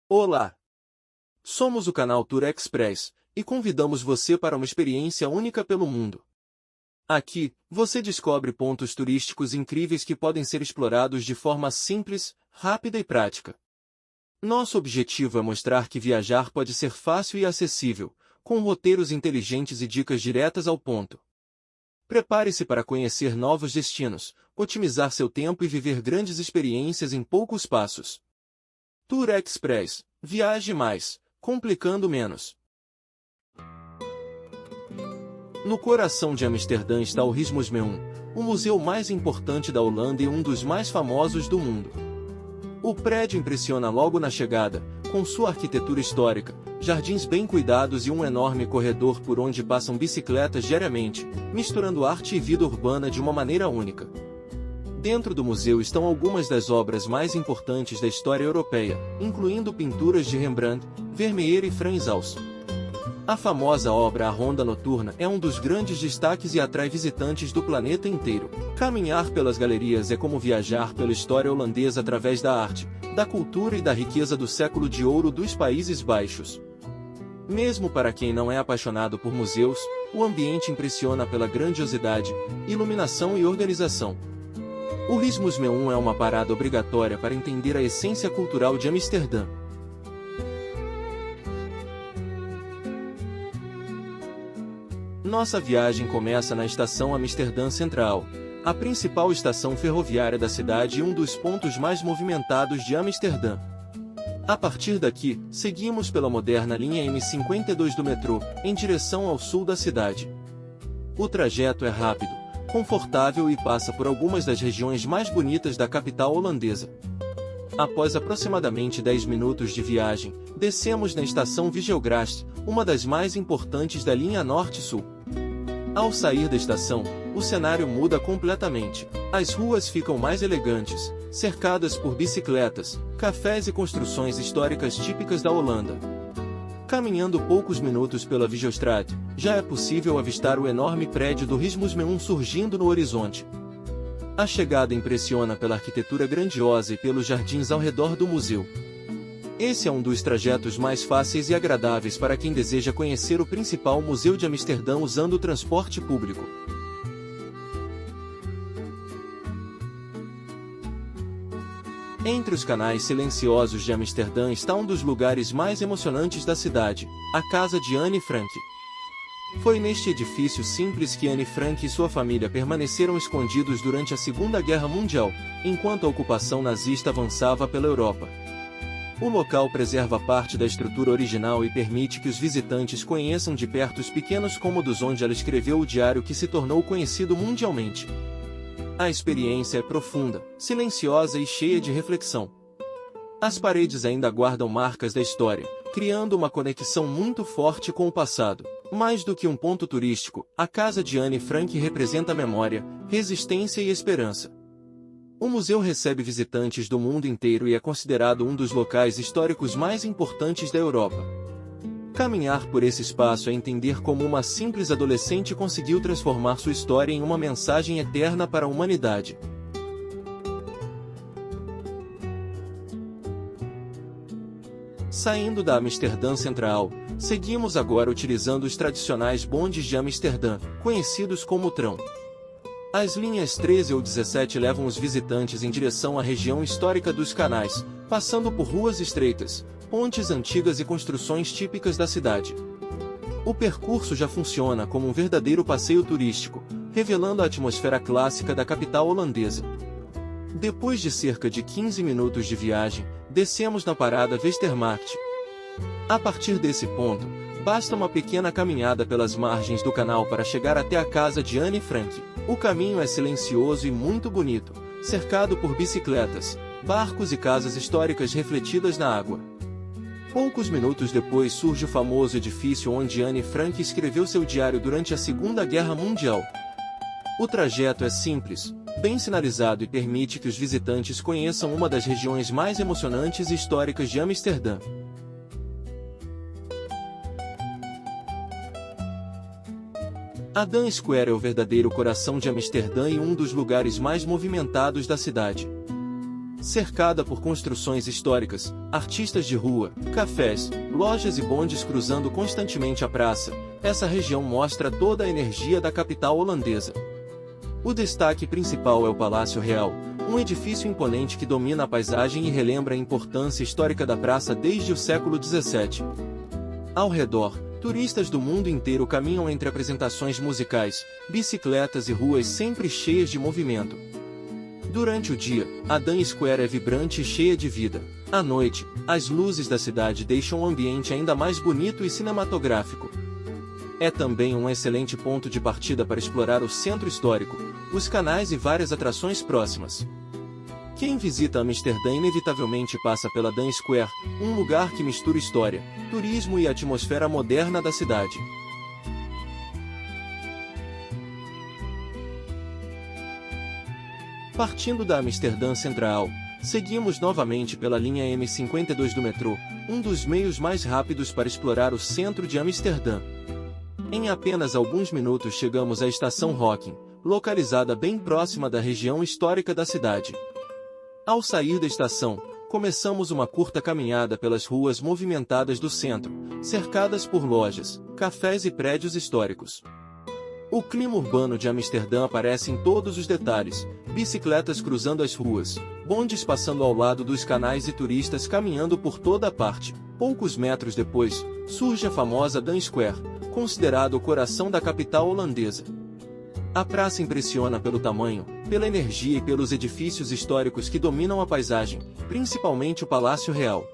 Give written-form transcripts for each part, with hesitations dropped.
Olá! Somos o canal Tour Express e convidamos você para uma experiência única pelo mundo. Aqui, você descobre pontos turísticos incríveis que podem ser explorados de forma simples, rápida e prática. Nosso objetivo é mostrar que viajar pode ser fácil e acessível, com roteiros inteligentes e dicas diretas ao ponto. Prepare-se para conhecer novos destinos, otimizar seu tempo e viver grandes experiências em poucos passos. Tour Express. Viaje mais, complicando menos. No coração de Amsterdã está o Rijksmuseum, o museu mais importante da Holanda e um dos mais famosos do mundo. O prédio impressiona logo na chegada, com sua arquitetura histórica, jardins bem cuidados e um enorme corredor por onde passam bicicletas diariamente, misturando arte e vida urbana de uma maneira única. Dentro do museu estão algumas das obras mais importantes da história europeia, incluindo pinturas de Rembrandt, Vermeer e Frans Hals. A famosa obra A Ronda Noturna é um dos grandes destaques e atrai visitantes do planeta inteiro. Caminhar pelas galerias é como viajar pela história holandesa através da arte, da cultura e da riqueza do século de ouro dos Países Baixos. Mesmo para quem não é apaixonado por museus, o ambiente impressiona pela grandiosidade, iluminação e organização. O Rijksmuseum é uma parada obrigatória para entender a essência cultural de Amsterdã. Nossa viagem começa na estação Amsterdã Central, a principal estação ferroviária da cidade e um dos pontos mais movimentados de Amsterdã. A partir daqui, seguimos pela moderna linha M52 do metrô, em direção ao sul da cidade. O trajeto é rápido, confortável e passa por algumas das regiões mais bonitas da capital holandesa. Após aproximadamente 10 minutos de viagem, descemos na estação Vigegracht, uma das mais importantes da linha Norte-Sul. Ao sair da estação, o cenário muda completamente. As ruas ficam mais elegantes, cercadas por bicicletas, cafés e construções históricas típicas da Holanda. Caminhando poucos minutos pela Vigestraat, já é possível avistar o enorme prédio do Rijksmuseum surgindo no horizonte. A chegada impressiona pela arquitetura grandiosa e pelos jardins ao redor do museu. Esse é um dos trajetos mais fáceis e agradáveis para quem deseja conhecer o principal museu de Amsterdã usando o transporte público. Entre os canais silenciosos de Amsterdã está um dos lugares mais emocionantes da cidade, a casa de Anne Frank. Foi neste edifício simples que Anne Frank e sua família permaneceram escondidos durante a Segunda Guerra Mundial, enquanto a ocupação nazista avançava pela Europa. O local preserva parte da estrutura original e permite que os visitantes conheçam de perto os pequenos cômodos onde ela escreveu o diário que se tornou conhecido mundialmente. A experiência é profunda, silenciosa e cheia de reflexão. As paredes ainda guardam marcas da história, criando uma conexão muito forte com o passado. Mais do que um ponto turístico, a casa de Anne Frank representa memória, resistência e esperança. O museu recebe visitantes do mundo inteiro e é considerado um dos locais históricos mais importantes da Europa. Caminhar por esse espaço é entender como uma simples adolescente conseguiu transformar sua história em uma mensagem eterna para a humanidade. Saindo da Amsterdã Central, seguimos agora utilizando os tradicionais bondes de Amsterdã, conhecidos como trão. As linhas 13 ou 17 levam os visitantes em direção à região histórica dos canais, passando por ruas estreitas, pontes antigas e construções típicas da cidade. O percurso já funciona como um verdadeiro passeio turístico, revelando a atmosfera clássica da capital holandesa. Depois de cerca de 15 minutos de viagem, descemos na parada Westermarkt. A partir desse ponto, basta uma pequena caminhada pelas margens do canal para chegar até a casa de Anne Frank. O caminho é silencioso e muito bonito, cercado por bicicletas, barcos e casas históricas refletidas na água. Poucos minutos depois surge o famoso edifício onde Anne Frank escreveu seu diário durante a Segunda Guerra Mundial. O trajeto é simples, bem sinalizado e permite que os visitantes conheçam uma das regiões mais emocionantes e históricas de Amsterdã. A Dam Square é o verdadeiro coração de Amsterdã e um dos lugares mais movimentados da cidade. Cercada por construções históricas, artistas de rua, cafés, lojas e bondes cruzando constantemente a praça, essa região mostra toda a energia da capital holandesa. O destaque principal é o Palácio Real, um edifício imponente que domina a paisagem e relembra a importância histórica da praça desde o século XVII. Ao redor, turistas do mundo inteiro caminham entre apresentações musicais, bicicletas e ruas sempre cheias de movimento. Durante o dia, a Dan Square é vibrante e cheia de vida. À noite, as luzes da cidade deixam o ambiente ainda mais bonito e cinematográfico. É também um excelente ponto de partida para explorar o centro histórico, os canais e várias atrações próximas. Quem visita Amsterdã inevitavelmente passa pela Dan Square, um lugar que mistura história, turismo e a atmosfera moderna da cidade. Partindo da Amsterdã Central, seguimos novamente pela linha M52 do metrô, um dos meios mais rápidos para explorar o centro de Amsterdã. Em apenas alguns minutos chegamos à estação Rokin, localizada bem próxima da região histórica da cidade. Ao sair da estação, começamos uma curta caminhada pelas ruas movimentadas do centro, cercadas por lojas, cafés e prédios históricos. O clima urbano de Amsterdã aparece em todos os detalhes, bicicletas cruzando as ruas, bondes passando ao lado dos canais e turistas caminhando por toda a parte. Poucos metros depois, surge a famosa Dan Square, considerado o coração da capital holandesa. A praça impressiona pelo tamanho, pela energia e pelos edifícios históricos que dominam a paisagem, principalmente o Palácio Real.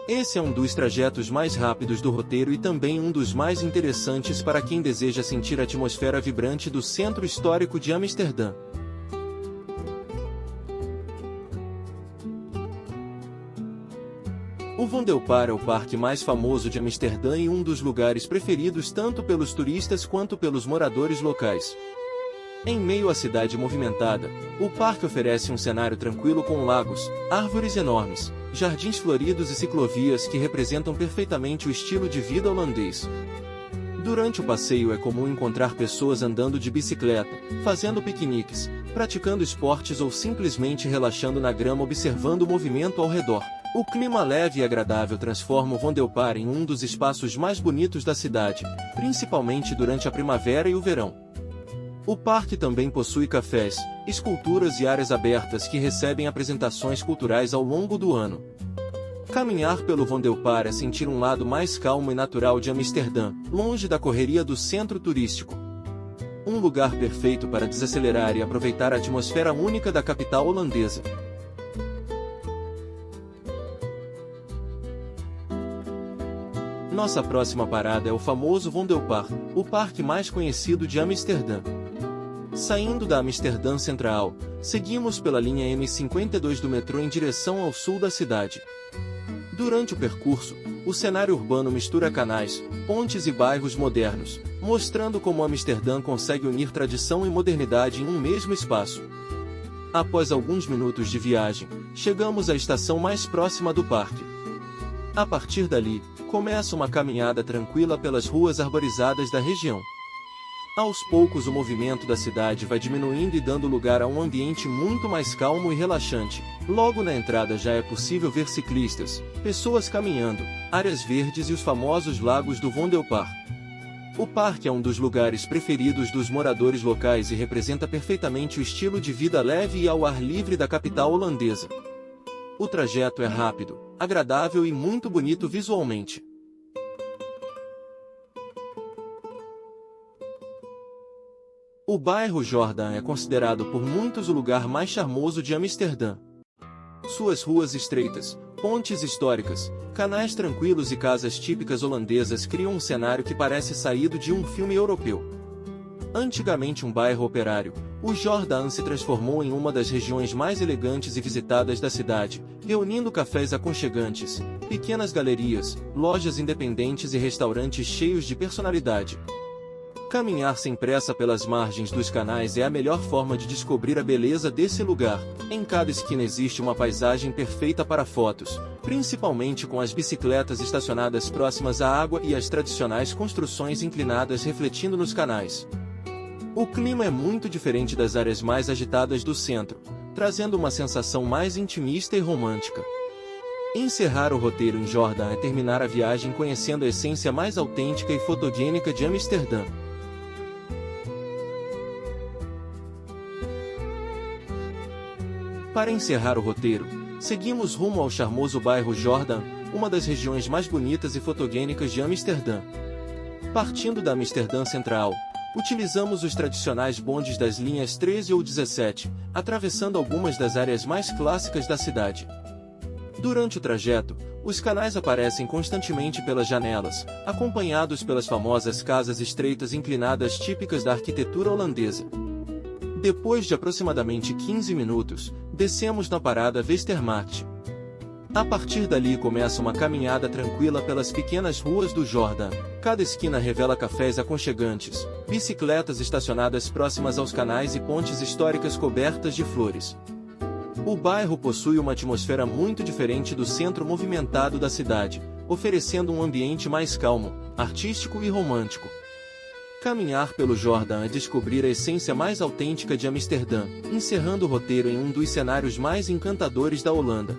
Esse é um dos trajetos mais rápidos do roteiro e também um dos mais interessantes para quem deseja sentir a atmosfera vibrante do centro histórico de Amsterdã. O Vondelpark é o parque mais famoso de Amsterdã e um dos lugares preferidos tanto pelos turistas quanto pelos moradores locais. Em meio à cidade movimentada, o parque oferece um cenário tranquilo com lagos, árvores enormes, jardins floridos e ciclovias que representam perfeitamente o estilo de vida holandês. Durante o passeio é comum encontrar pessoas andando de bicicleta, fazendo piqueniques, praticando esportes ou simplesmente relaxando na grama observando o movimento ao redor. O clima leve e agradável transforma o Vondelpark em um dos espaços mais bonitos da cidade, principalmente durante a primavera e o verão. O parque também possui cafés, esculturas e áreas abertas que recebem apresentações culturais ao longo do ano. Caminhar pelo Vondelpark é sentir um lado mais calmo e natural de Amsterdã, longe da correria do centro turístico. Um lugar perfeito para desacelerar e aproveitar a atmosfera única da capital holandesa. Nossa próxima parada é o famoso Vondelpark, o parque mais conhecido de Amsterdã. Saindo da Amsterdã Central, seguimos pela linha M52 do metrô em direção ao sul da cidade. Durante o percurso, o cenário urbano mistura canais, pontes e bairros modernos, mostrando como Amsterdã consegue unir tradição e modernidade em um mesmo espaço. Após alguns minutos de viagem, chegamos à estação mais próxima do parque. A partir dali, começa uma caminhada tranquila pelas ruas arborizadas da região. Aos poucos o movimento da cidade vai diminuindo e dando lugar a um ambiente muito mais calmo e relaxante. Logo na entrada já é possível ver ciclistas, pessoas caminhando, áreas verdes e os famosos lagos do Vondelpark. O parque é um dos lugares preferidos dos moradores locais e representa perfeitamente o estilo de vida leve e ao ar livre da capital holandesa. O trajeto é rápido, agradável e muito bonito visualmente. O bairro Jordan é considerado por muitos o lugar mais charmoso de Amsterdã. Suas ruas estreitas, pontes históricas, canais tranquilos e casas típicas holandesas criam um cenário que parece saído de um filme europeu. Antigamente um bairro operário, o Jordan se transformou em uma das regiões mais elegantes e visitadas da cidade, reunindo cafés aconchegantes, pequenas galerias, lojas independentes e restaurantes cheios de personalidade. Caminhar sem pressa pelas margens dos canais é a melhor forma de descobrir a beleza desse lugar. Em cada esquina existe uma paisagem perfeita para fotos, principalmente com as bicicletas estacionadas próximas à água e as tradicionais construções inclinadas refletindo nos canais. O clima é muito diferente das áreas mais agitadas do centro, trazendo uma sensação mais intimista e romântica. Encerrar o roteiro em Jordan é terminar a viagem conhecendo a essência mais autêntica e fotogênica de Amsterdã. Para encerrar o roteiro, seguimos rumo ao charmoso bairro Jordan, uma das regiões mais bonitas e fotogênicas de Amsterdã. Partindo da Amsterdã Central, utilizamos os tradicionais bondes das linhas 13 ou 17, atravessando algumas das áreas mais clássicas da cidade. Durante o trajeto, os canais aparecem constantemente pelas janelas, acompanhados pelas famosas casas estreitas inclinadas típicas da arquitetura holandesa. Depois de aproximadamente 15 minutos, descemos na parada Westermarkt. A partir dali começa uma caminhada tranquila pelas pequenas ruas do Jordan. Cada esquina revela cafés aconchegantes, bicicletas estacionadas próximas aos canais e pontes históricas cobertas de flores. O bairro possui uma atmosfera muito diferente do centro movimentado da cidade, oferecendo um ambiente mais calmo, artístico e romântico. Caminhar pelo Jordan é descobrir a essência mais autêntica de Amsterdã, encerrando o roteiro em um dos cenários mais encantadores da Holanda.